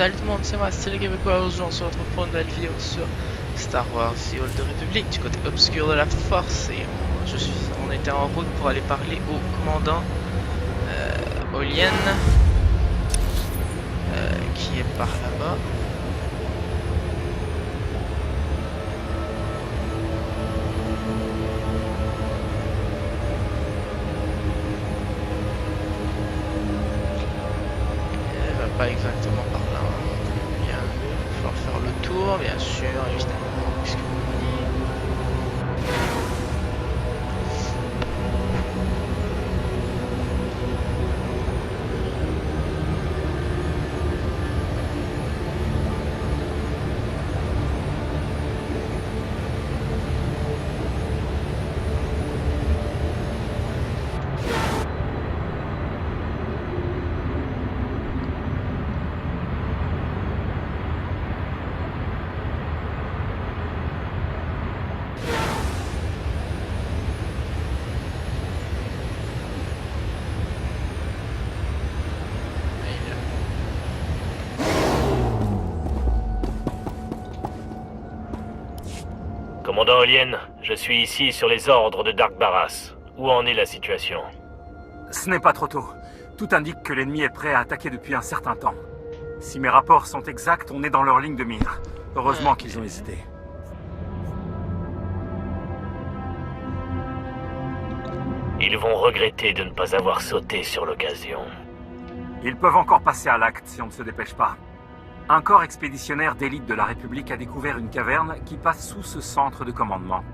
Salut tout le monde, c'est moi, c'est le Québécois. Aujourd'hui, on se retrouve pour une nouvelle vidéo sur Star Wars The Old Republic, du côté obscur de la Force. Et on était en route pour aller parler au commandant Olien, qui est par là-bas. Pas exactement par là. Il va falloir faire le tour, bien sûr, évidemment, puisque Commandant Olien, je suis ici sur les ordres de Dark Barras. Où en est la situation? Ce n'est pas trop tôt. Tout indique que l'ennemi est prêt à attaquer depuis un certain temps. Si mes rapports sont exacts, on est dans leur ligne de mire. Heureusement qu'ils ont hésité. Ils vont regretter de ne pas avoir sauté sur l'occasion. Ils peuvent encore passer à l'acte si on ne se dépêche pas. Un corps expéditionnaire d'élite de la République a découvert une caverne qui passe sous ce centre de commandement.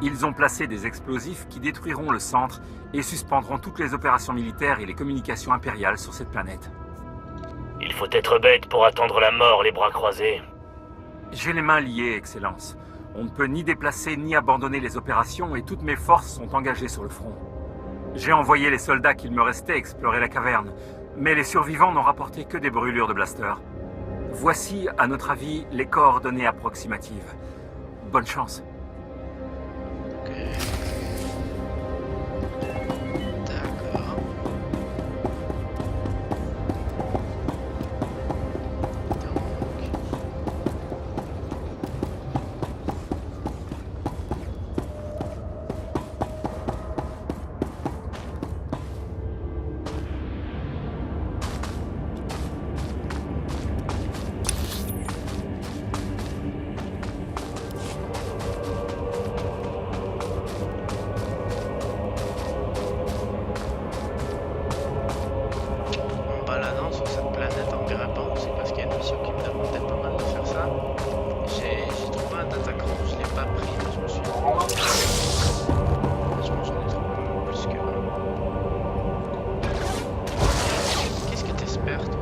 Ils ont placé des explosifs qui détruiront le centre et suspendront toutes les opérations militaires et les communications impériales sur cette planète. Il faut être bête pour attendre la mort les bras croisés. J'ai les mains liées, Excellence. On ne peut ni déplacer ni abandonner les opérations et toutes mes forces sont engagées sur le front. J'ai envoyé les soldats qu'il me restait explorer la caverne, mais les survivants n'ont rapporté que des brûlures de blaster. Voici, à notre avis, les coordonnées approximatives. Bonne chance. d'accord. En baladant sur cette planète en grimpant, c'est parce qu'il y a une mission qui me demandait pas mal de faire ça. J'ai trouvé un datacron, je l'ai pas pris, mais je me suis dit, je pense qu'on est trop plus que... Qu'est-ce que t'espères, toi?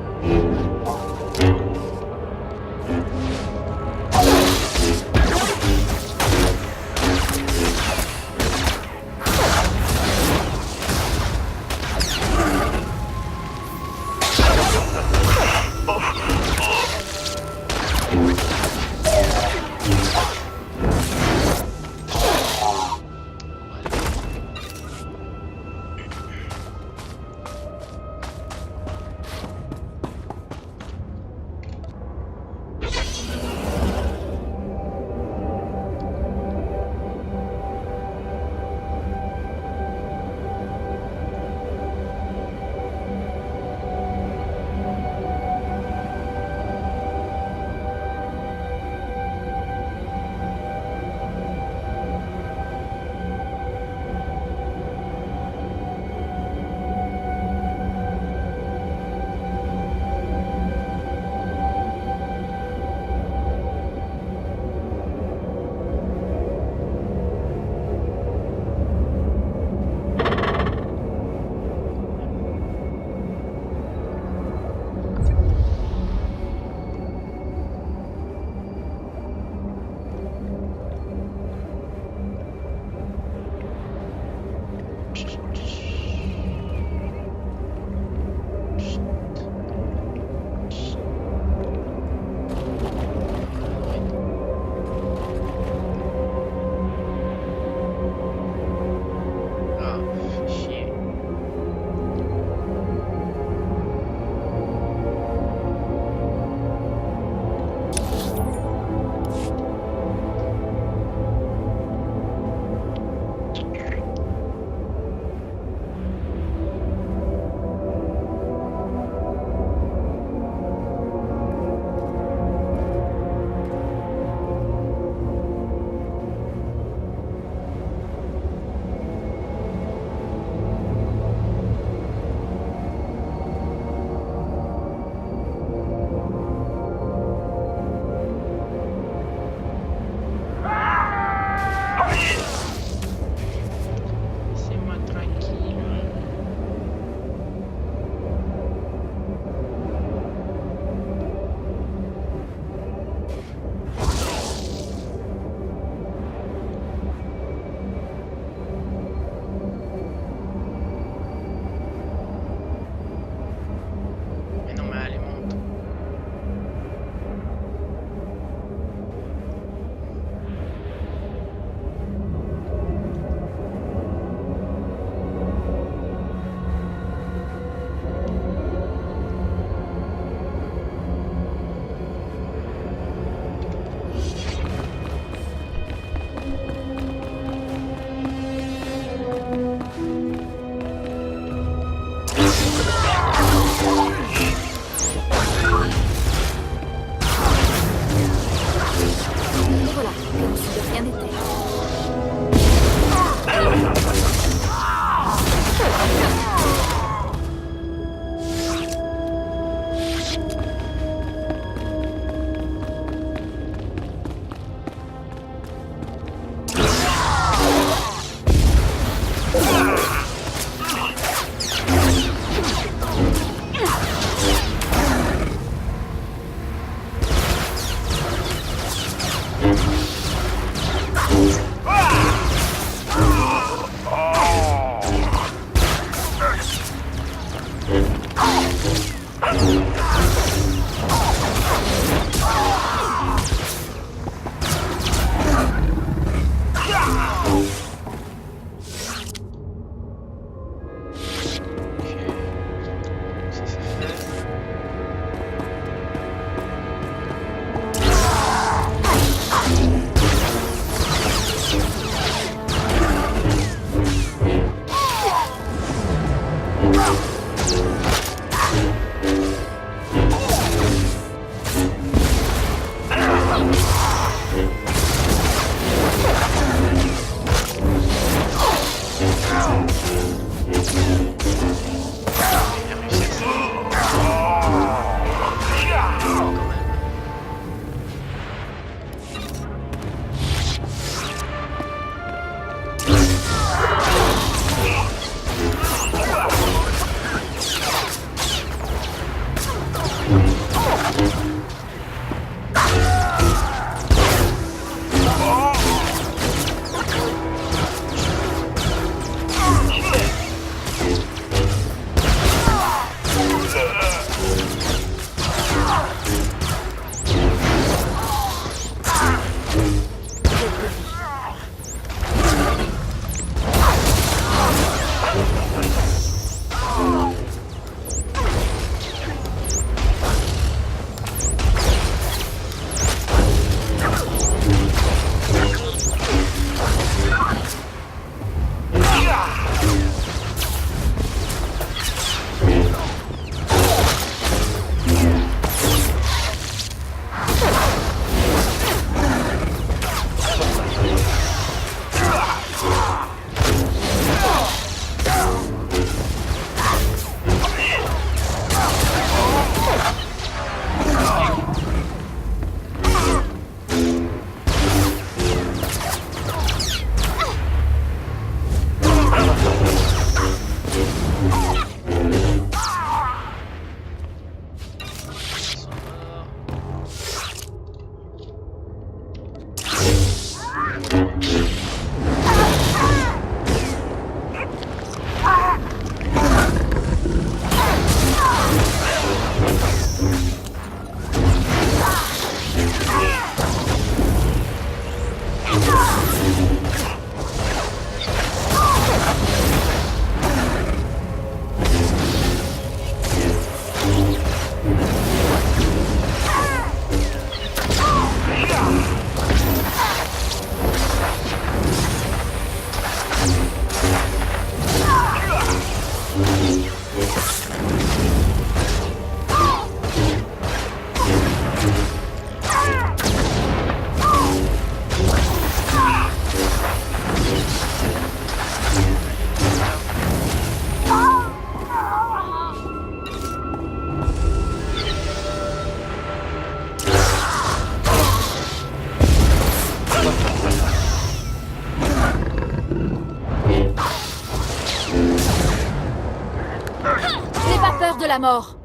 De la mort.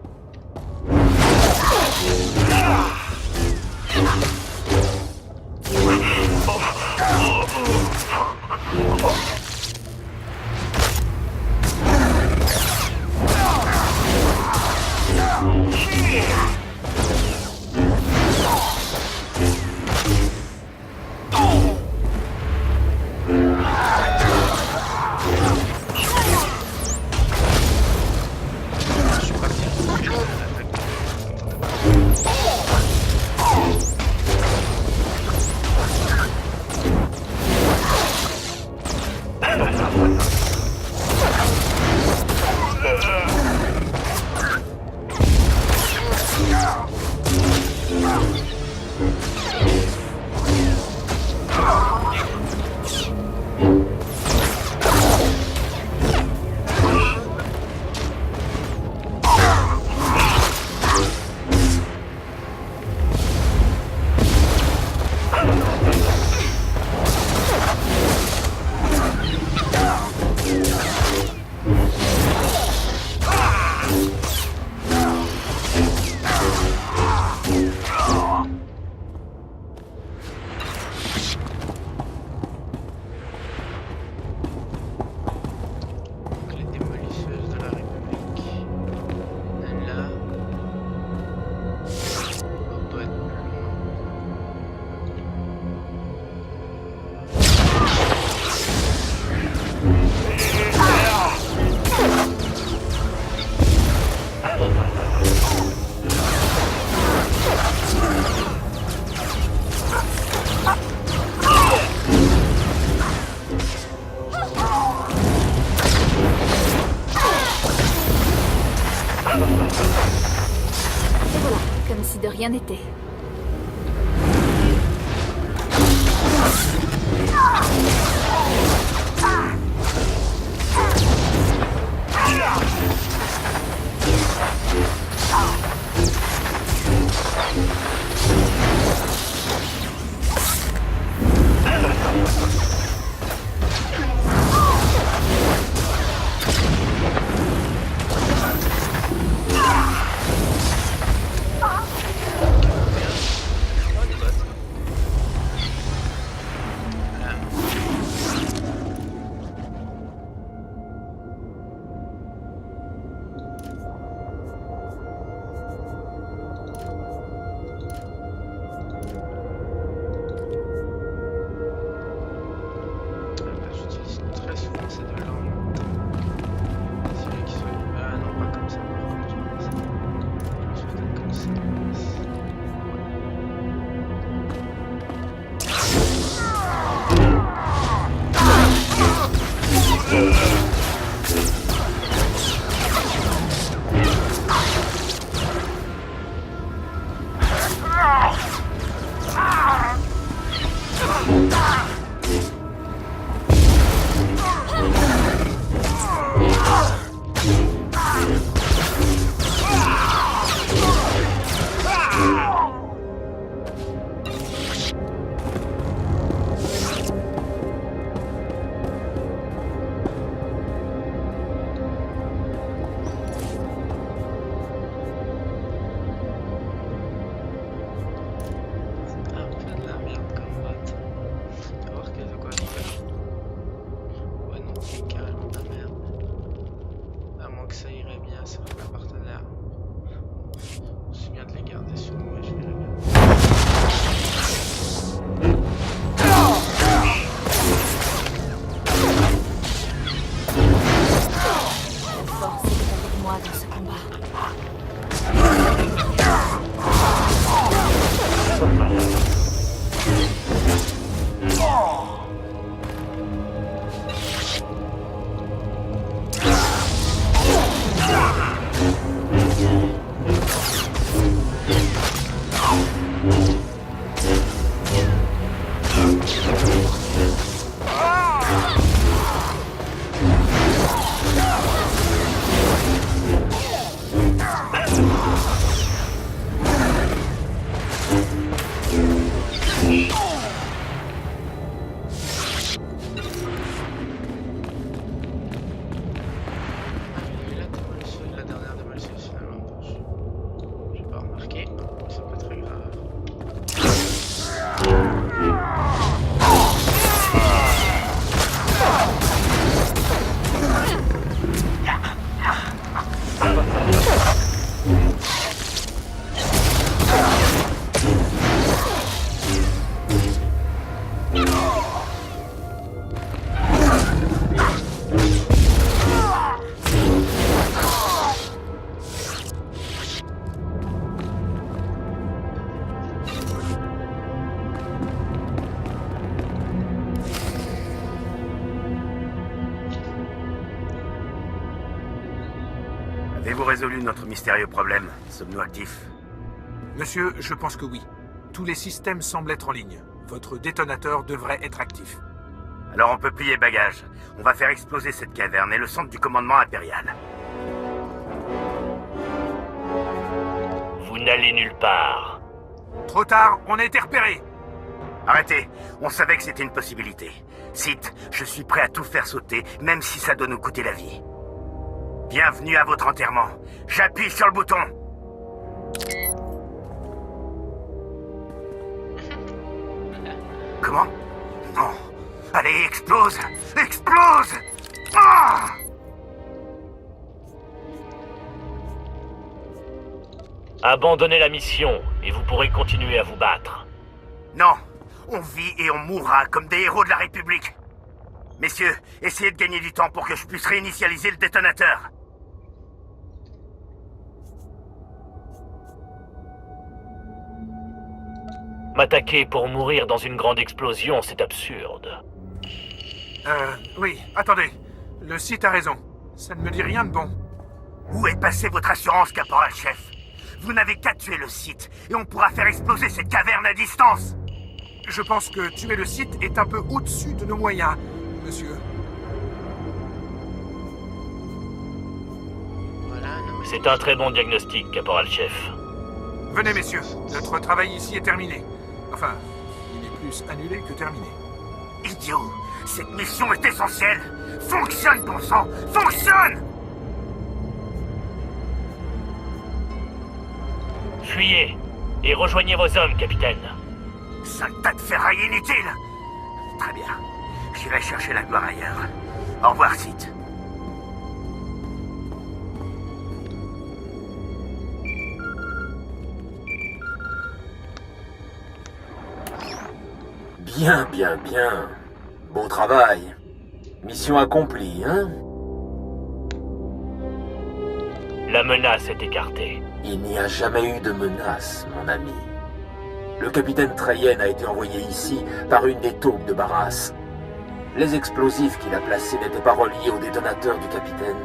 Comme si de rien n'était. Avez-vous résolu notre mystérieux problème? Sommes-nous actifs? Monsieur, je pense que oui. Tous les systèmes semblent être en ligne. Votre détonateur devrait être actif. Alors on peut plier bagages. On va faire exploser cette caverne et le centre du commandement impérial. Vous n'allez nulle part. Trop tard, on a été repérés. Arrêtez, on savait que c'était une possibilité. Sith, je suis prêt à tout faire sauter, même si ça doit nous coûter la vie. Bienvenue à votre enterrement. J'appuie sur le bouton. Comment? Non. Allez, explose! Explose! Ah! Abandonnez la mission, et vous pourrez continuer à vous battre. Non. On vit et on mourra comme des héros de la République. Messieurs, essayez de gagner du temps pour que je puisse réinitialiser le détonateur. M'attaquer pour mourir dans une grande explosion, c'est absurde. Oui, attendez. Le site a raison. Ça ne me dit rien de bon. Où est passée votre assurance, caporal-chef? Vous n'avez qu'à tuer le site, et on pourra faire exploser cette caverne à distance. Je pense que tuer le site est un peu au-dessus de nos moyens, monsieur. Voilà, non, C'est un très bon diagnostic, caporal-chef. Venez, messieurs. Notre travail ici est terminé. Enfin, il est plus annulé que terminé. Idiot! Cette mission est essentielle! Fonctionne, bon sang! Fonctionne! Fuyez, et rejoignez vos hommes, capitaine. Sale tas de ferraille inutile! Très bien. J'irai chercher la gloire ailleurs. Au revoir, Sith. Bien, bien, bien. Beau travail. Mission accomplie, hein? La menace est écartée. Il n'y a jamais eu de menace, mon ami. Le capitaine Treyen a été envoyé ici par une des taupes de Barras. Les explosifs qu'il a placés n'étaient pas reliés au détonateur du capitaine.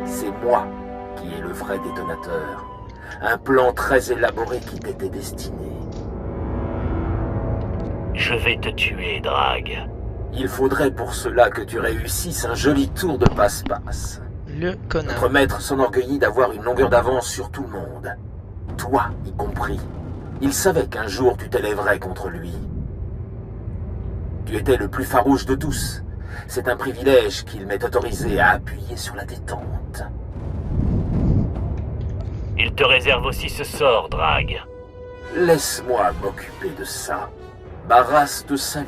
C'est moi qui ai le vrai détonateur. Un plan très élaboré qui t'était destiné. Je vais te tuer, Drag. Il faudrait pour cela que tu réussisses un joli tour de passe-passe. Le connard. Notre maître s'enorgueillit d'avoir une longueur d'avance sur tout le monde. Toi y compris. Il savait qu'un jour tu t'élèverais contre lui. Tu étais le plus farouche de tous. C'est un privilège qu'il m'est autorisé à appuyer sur la détente. Il te réserve aussi ce sort, Drag. Laisse-moi m'occuper de ça. Barras te salue.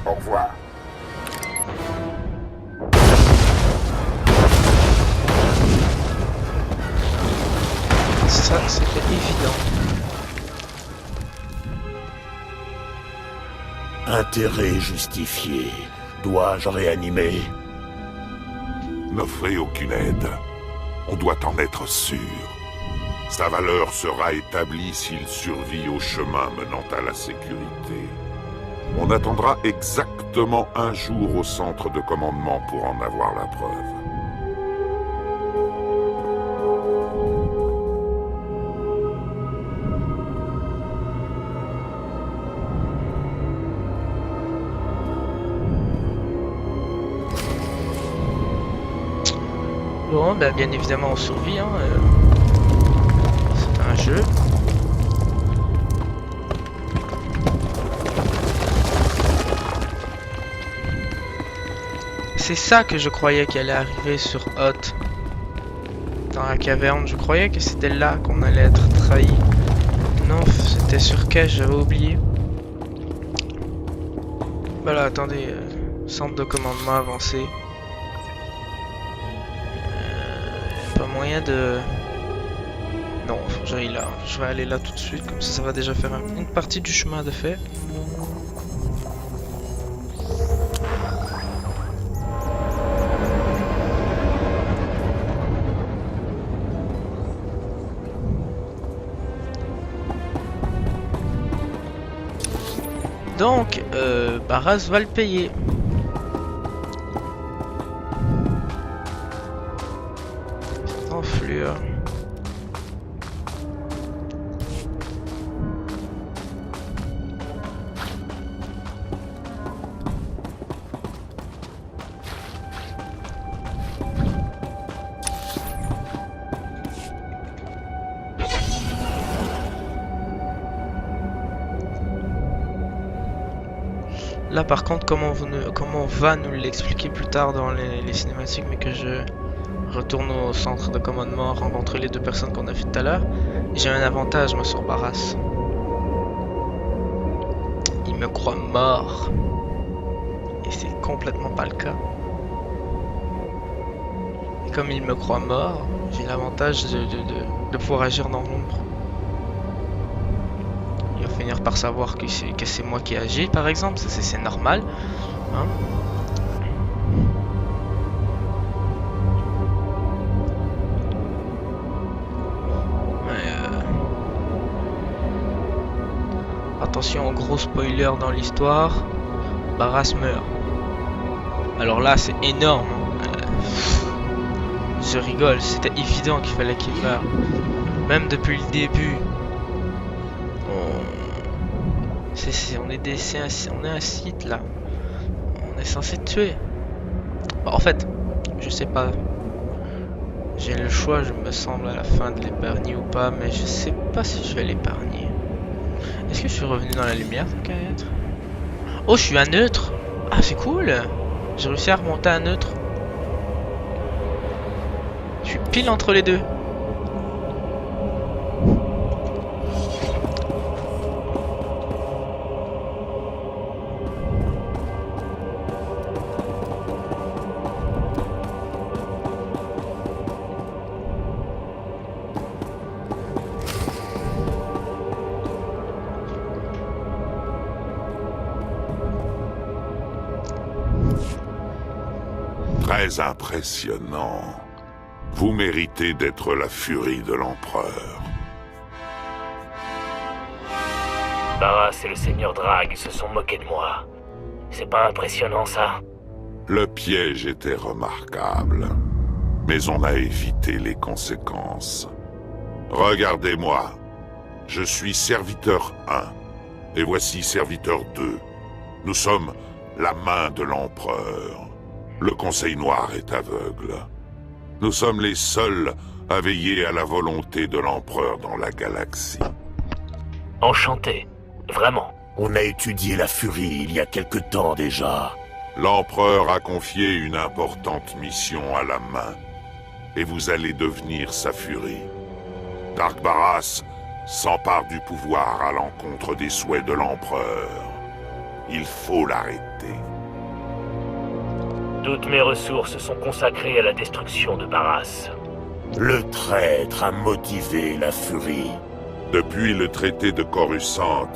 Au revoir. Ça, c'était évident. Intérêt justifié. Dois-je réanimer? N'offrez aucune aide. On doit en être sûr. Sa valeur sera établie s'il survit au chemin menant à la sécurité. On attendra exactement un jour au centre de commandement pour en avoir la preuve. Bon, ben, bien évidemment on survit, hein. C'est un jeu. C'est ça que je croyais qu'il allait arriver sur Hoth. Dans la caverne, je croyais que c'était là qu'on allait être trahi. Non, c'était sur Cache, j'avais oublié. Voilà, attendez. Centre de commandement avancé. Pas moyen de... Non, faut que j'aille là. Je vais aller là tout de suite, comme ça va déjà faire une partie du chemin de fait. Donc, Barras va le payer. Cette enflure. Là par contre, comment on va nous l'expliquer plus tard dans les cinématiques, mais que je retourne au centre de commandement, rencontrer les deux personnes qu'on a vues tout à l'heure. J'ai un avantage moi sur Barras. Il me croit mort. Et c'est complètement pas le cas. Et comme il me croit mort, j'ai l'avantage de pouvoir agir dans l'ombre. Il va finir par savoir que c'est moi qui agis, par exemple, c'est normal. Hein. Attention, gros spoiler dans l'histoire, Barras meurt. Alors là, c'est énorme. Je rigole, c'était évident qu'il fallait qu'il meure. Même depuis le début. On est un site là. On est censé tuer. Bon, en fait, je sais pas. J'ai le choix, je me semble, à la fin de l'épargner ou pas, mais je sais pas si je vais l'épargner. Est-ce que je suis revenu dans la lumière, tant qu'à être? Oh, je suis à neutre. Ah, c'est cool. J'ai réussi à remonter à neutre. Je suis pile entre les deux. Très impressionnant. Vous méritez d'être la furie de l'empereur. Barras et le seigneur Drag se sont moqués de moi. C'est pas impressionnant, ça? Le piège était remarquable, mais on a évité les conséquences. Regardez-moi. Je suis serviteur 1. Et voici Serviteur 2. Nous sommes la main de l'Empereur. Le Conseil Noir est aveugle. Nous sommes les seuls à veiller à la volonté de l'Empereur dans la galaxie. Enchanté. Vraiment. On a étudié la furie il y a quelque temps déjà. L'Empereur a confié une importante mission à la main. Et vous allez devenir sa furie. Dark Barras s'empare du pouvoir à l'encontre des souhaits de l'Empereur. Il faut l'arrêter. Toutes mes ressources sont consacrées à la destruction de Barras. Le traître a motivé la furie. Depuis le traité de Coruscant,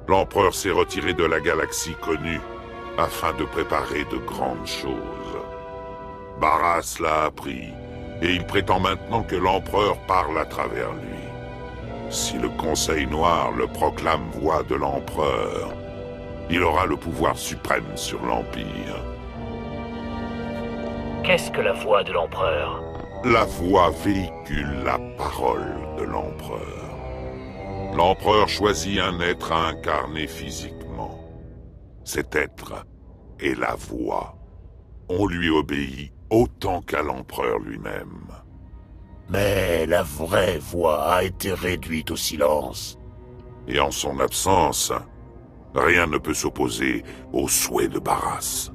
l'Empereur s'est retiré de la galaxie connue afin de préparer de grandes choses. Barras l'a appris, et il prétend maintenant que l'Empereur parle à travers lui. Si le Conseil Noir le proclame voix de l'Empereur, il aura le pouvoir suprême sur l'Empire. Qu'est-ce que la voix de l'Empereur? La voix véhicule la parole de l'Empereur. L'Empereur choisit un être à incarner physiquement. Cet être est la voix. On lui obéit autant qu'à l'Empereur lui-même. Mais la vraie voix a été réduite au silence. Et en son absence, rien ne peut s'opposer aux souhaits de Barras.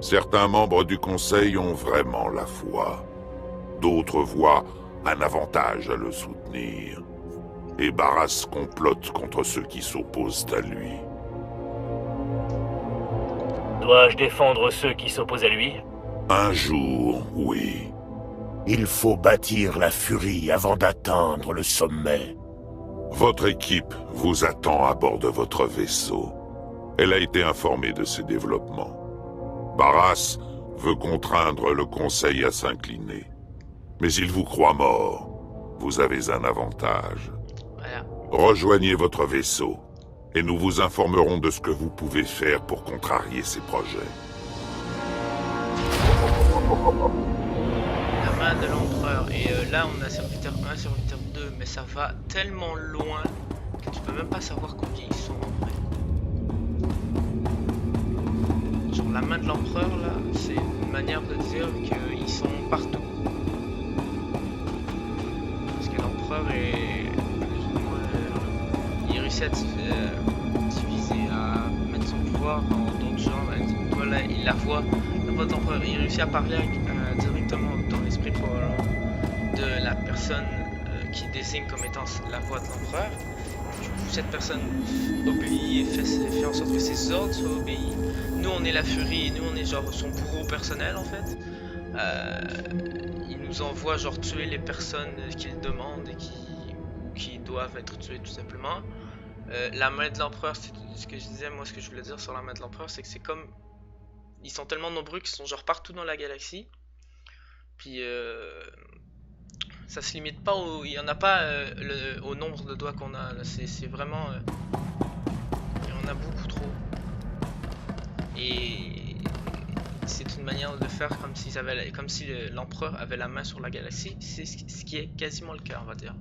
Certains membres du Conseil ont vraiment la foi. D'autres voient un avantage à le soutenir. Et Barras complote contre ceux qui s'opposent à lui. Dois-je défendre ceux qui s'opposent à lui? Un jour, oui. Il faut bâtir la furie avant d'atteindre le sommet. Votre équipe vous attend à bord de votre vaisseau. Elle a été informée de ces développements. Barras veut contraindre le Conseil à s'incliner. Mais il vous croit mort. Vous avez un avantage. Voilà. Rejoignez votre vaisseau, et nous vous informerons de ce que vous pouvez faire pour contrarier ces projets. La main de l'Empereur. Et là, on a serviteur 1, serviteur 2, mais ça va tellement loin que tu peux même pas savoir combien ils sont en vrai. Genre, la main de l'Empereur, là, c'est une manière de dire qu'ils sont partout. Parce que l'Empereur est plus ou moins... il réussit à diviser, à mettre son pouvoir en d'autres genres. Voilà, il la voix de l'Empereur. Il réussit à parler directement dans l'esprit de la personne qui désigne comme étant la voix de l'Empereur. Du coup, cette personne obéit et fait en sorte que ses ordres soient obéis. Nous, on est la furie, et nous, on est genre son bourreau personnel en fait. Il nous envoie genre tuer les personnes qu'il demande et qui doivent être tuées tout simplement. La main de l'Empereur, c'est ce que je disais, moi ce que je voulais dire sur la main de l'Empereur, c'est que c'est comme... Ils sont tellement nombreux qu'ils sont genre partout dans la galaxie. Puis ça se limite pas au... Il y en a pas au nombre de doigts qu'on a. C'est vraiment... il y en a beaucoup trop. Et c'est une manière de faire comme s'ils avaient, comme si l'Empereur avait la main sur la galaxie. C'est ce qui est quasiment le cas, on va dire.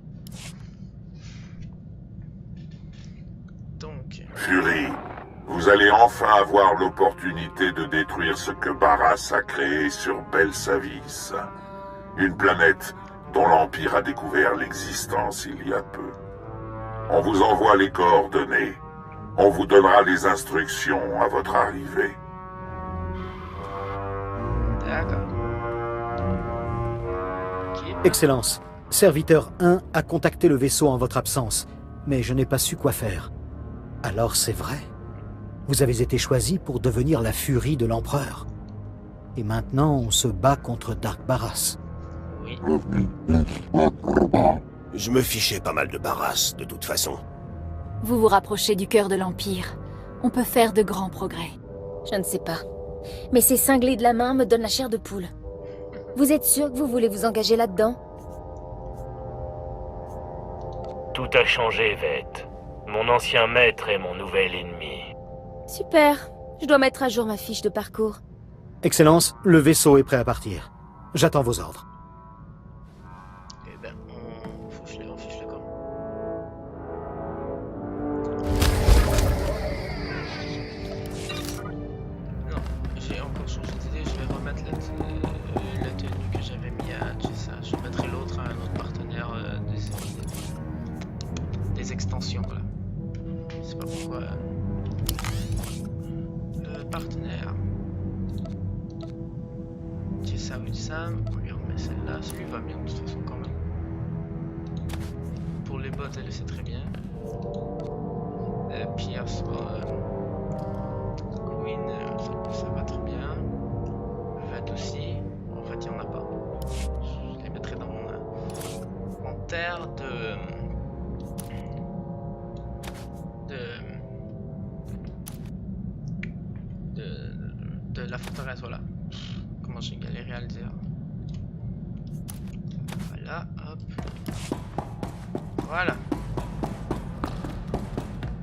Donc... Fury, vous allez enfin avoir l'opportunité de détruire ce que Barras a créé sur Belsavis. Une planète dont l'Empire a découvert l'existence il y a peu. On vous envoie les coordonnées. On vous donnera les instructions à votre arrivée. D'accord. Okay. Excellence, serviteur 1 a contacté le vaisseau en votre absence, mais je n'ai pas su quoi faire. Alors c'est vrai. Vous avez été choisi pour devenir la furie de l'Empereur. Et maintenant, on se bat contre Dark Barras. Oui. Je me fichais pas mal de Barras, de toute façon. Vous vous rapprochez du cœur de l'Empire. On peut faire de grands progrès. Je ne sais pas. Mais ces cinglés de la main me donnent la chair de poule. Vous êtes sûr que vous voulez vous engager là-dedans? Tout a changé, Vette. Mon ancien maître est mon nouvel ennemi. Super. Je dois mettre à jour ma fiche de parcours. Excellence, le vaisseau est prêt à partir. J'attends vos ordres. Eh ben, on fiche le camp. les extensions là. Je sais pas pourquoi. Partenaire. J'ai ça ou ça, on lui remet celle-là. Celui va bien de toute façon quand même. Pour les bots, elle sait très bien. Pierce, Queen, ça va très bien. Vet aussi. En fait, il n'y en a pas. Je les mettrai dans mon inventaire de la forteresse, voilà. Comment j'ai galéré à le dire. Voilà, hop. Voilà.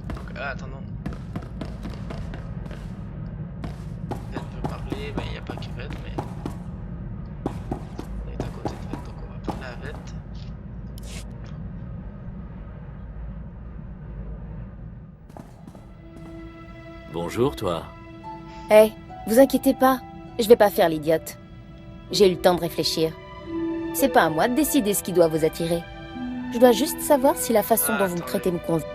Donc, attendons. Vet peut parler, il n'y a pas que Vet, mais... On est à côté de Vet, donc on va parler à Vet. Bonjour, toi. Hey, vous inquiétez pas, je vais pas faire l'idiote. J'ai eu le temps de réfléchir. C'est pas à moi de décider ce qui doit vous attirer. Je dois juste savoir si la façon dont vous me traitez me convient.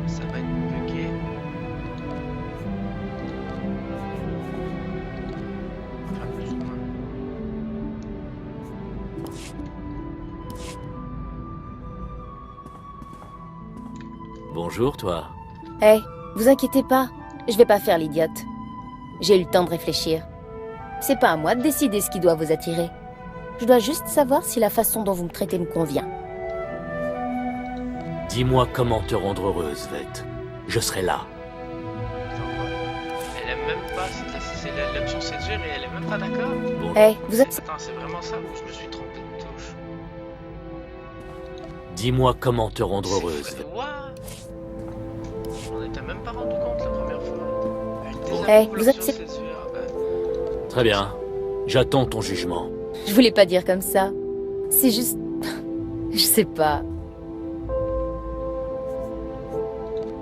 Ça va être bugué. Enfin, plus ou moins. Bonjour, toi. Hey, vous inquiétez pas, je vais pas faire l'idiote. J'ai eu le temps de réfléchir. C'est pas à moi de décider ce qui doit vous attirer. Je dois juste savoir si la façon dont vous me traitez me convient. Dis-moi comment te rendre heureuse, Vet. Je serai là. Elle aime même pas, c'est l'option séduire et elle est même pas d'accord. Bon. Hey, vous êtes... Attends, c'est vraiment ça ou je me suis trompé de touche? Dis-moi comment te rendre heureuse. What? On n'était même pas rendu compte la première fois. Hey, vous êtes... Séduire, Très bien. J'attends ton jugement. Je voulais pas dire comme ça. C'est juste... Je sais pas.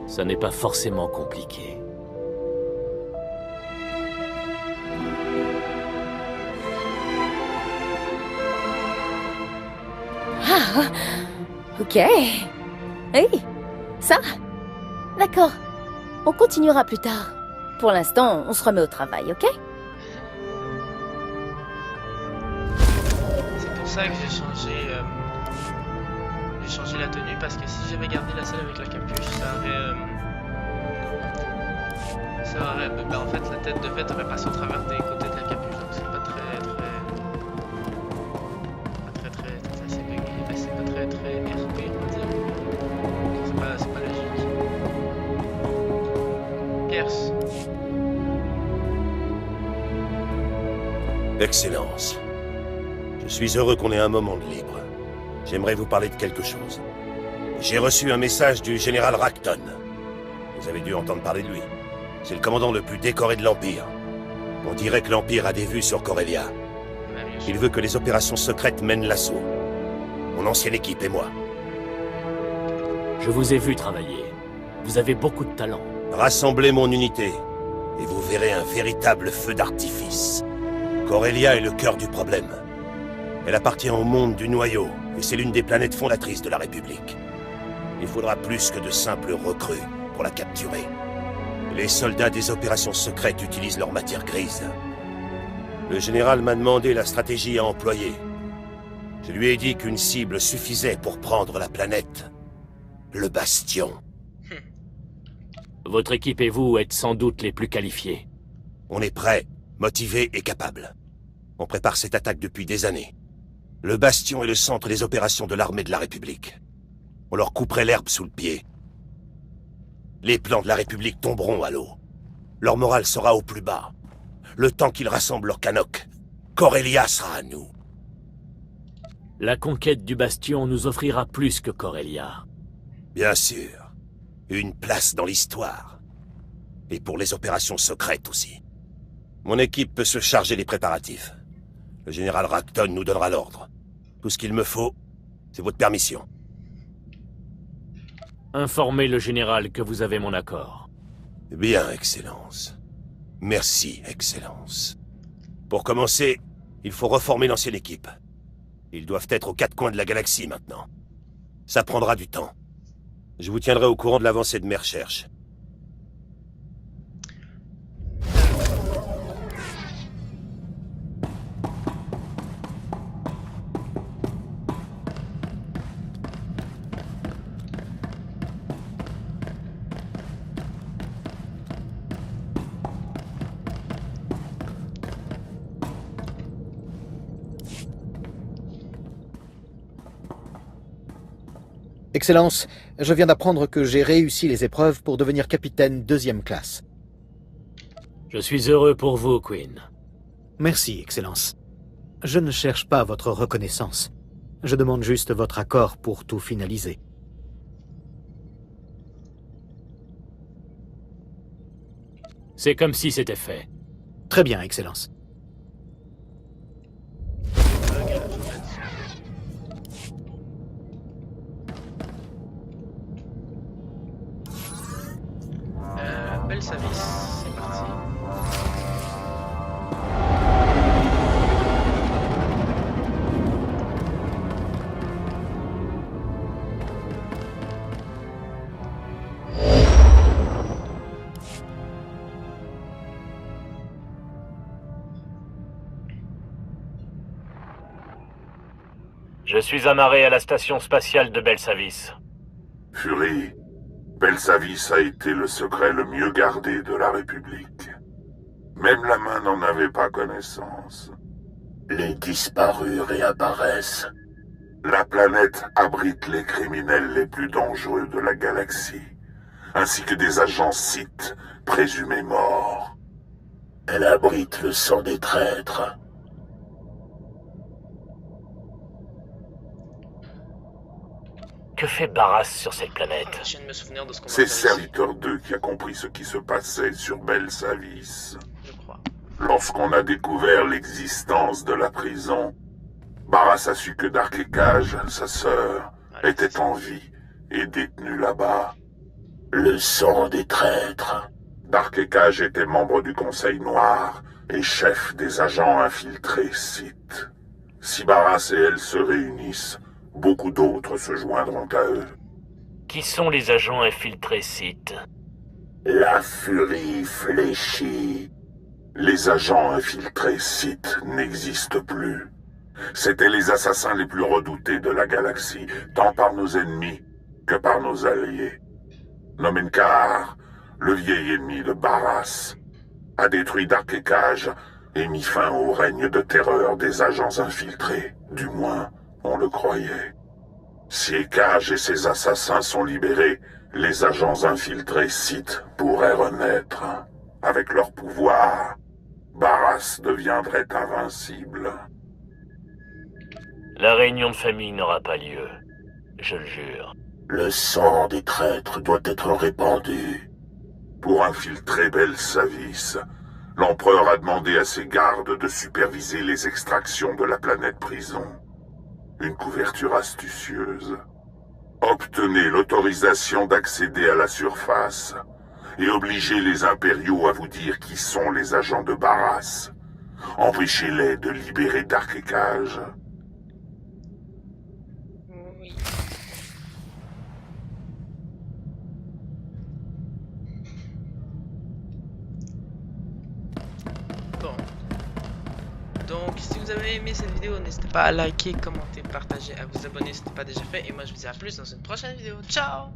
Ça n'est pas forcément compliqué. Ah, ok. Oui, ça. D'accord. On continuera plus tard. Pour l'instant, on se remet au travail, ok? C'est pour ça que j'ai changé la tenue parce que si j'avais gardé la celle avec la capuche, ben en fait la tête de Vet aurait passé au travers des côtés de la capuche, donc c'est pas très c'est bugué, ben c'est pas très RP on va dire. C'est pas logique. Pierce. Excellence. Je suis heureux qu'on ait un moment de libre. J'aimerais vous parler de quelque chose. J'ai reçu un message du général Racton. Vous avez dû entendre parler de lui. C'est le commandant le plus décoré de l'Empire. On dirait que l'Empire a des vues sur Corellia. Il veut que les opérations secrètes mènent l'assaut. Mon ancienne équipe et moi. Je vous ai vu travailler. Vous avez beaucoup de talent. Rassemblez mon unité, et vous verrez un véritable feu d'artifice. Corellia est le cœur du problème. Elle appartient au monde du noyau, et c'est l'une des planètes fondatrices de la République. Il faudra plus que de simples recrues pour la capturer. Les soldats des opérations secrètes utilisent leur matière grise. Le général m'a demandé la stratégie à employer. Je lui ai dit qu'une cible suffisait pour prendre la planète. Le Bastion. Votre équipe et vous êtes sans doute les plus qualifiés. On est prêts, motivés et capables. On prépare cette attaque depuis des années. Le Bastion est le centre des opérations de l'armée de la République. On leur couperait l'herbe sous le pied. Les plans de la République tomberont à l'eau. Leur morale sera au plus bas. Le temps qu'ils rassemblent leurs canocs, Corellia sera à nous. La conquête du Bastion nous offrira plus que Corellia. Bien sûr. Une place dans l'histoire. Et pour les opérations secrètes aussi. Mon équipe peut se charger des préparatifs. Le général Racton nous donnera l'ordre. Tout ce qu'il me faut, c'est votre permission. Informez le général que vous avez mon accord. Bien, Excellence. Merci, Excellence. Pour commencer, il faut reformer l'ancienne équipe. Ils doivent être aux quatre coins de la galaxie maintenant. Ça prendra du temps. Je vous tiendrai au courant de l'avancée de mes recherches. Excellence, je viens d'apprendre que j'ai réussi les épreuves pour devenir capitaine 2e classe. Je suis heureux pour vous, Queen. Merci, Excellence. Je ne cherche pas votre reconnaissance. Je demande juste votre accord pour tout finaliser. C'est comme si c'était fait. Très bien, Excellence. Belle service, c'est parti. Je suis amarré à la station spatiale de Belsavis. Fury, Belsavis a été le secret le mieux gardé de la République. Même la main n'en avait pas connaissance. Les disparus réapparaissent. La planète abrite les criminels les plus dangereux de la galaxie, ainsi que des agents Sith présumés morts. Elle abrite le sang des traîtres. Que fait Barras sur cette planète? Je viens de me souvenir de ce qu'on va C'est faire ici, Serviteur 2 qui a compris ce qui se passait sur Belsavis. je crois. Lorsqu'on a découvert l'existence de la prison, Barras a su que Dark Ekage, sa sœur, était en vie et détenue là-bas. Le sang des traîtres. Dark Ekage était membre du Conseil Noir et chef des agents infiltrés Sith. Si Barras et elle se réunissent, beaucoup d'autres se joindront à eux. Qui sont les agents infiltrés Sith? La furie fléchie. Les agents infiltrés Sith n'existent plus. C'étaient les assassins les plus redoutés de la galaxie, tant par nos ennemis que par nos alliés. Nomenkar, le vieil ennemi de Barras, a détruit Dark Ekage et mis fin au règne de terreur des agents infiltrés. Du moins, on le croyait. Si Ekage et ses assassins sont libérés, les agents infiltrés Sith pourraient renaître. Avec leur pouvoir, Barras deviendrait invincible. La réunion de famille n'aura pas lieu. Je le jure. Le sang des traîtres doit être répandu. Pour infiltrer Belsavis, l'empereur a demandé à ses gardes de superviser les extractions de la planète prison. Une couverture astucieuse. Obtenez l'autorisation d'accéder à la surface et obligez les impériaux à vous dire qui sont les agents de Barras. Empêchez-les de libérer Dark Ekage. Oui. Bon. Donc, si vous avez aimé cette vidéo, n'hésitez pas à liker, commenter, partager, à vous abonner si ce n'est pas déjà fait. Et moi, je vous dis à plus dans une prochaine vidéo. Ciao!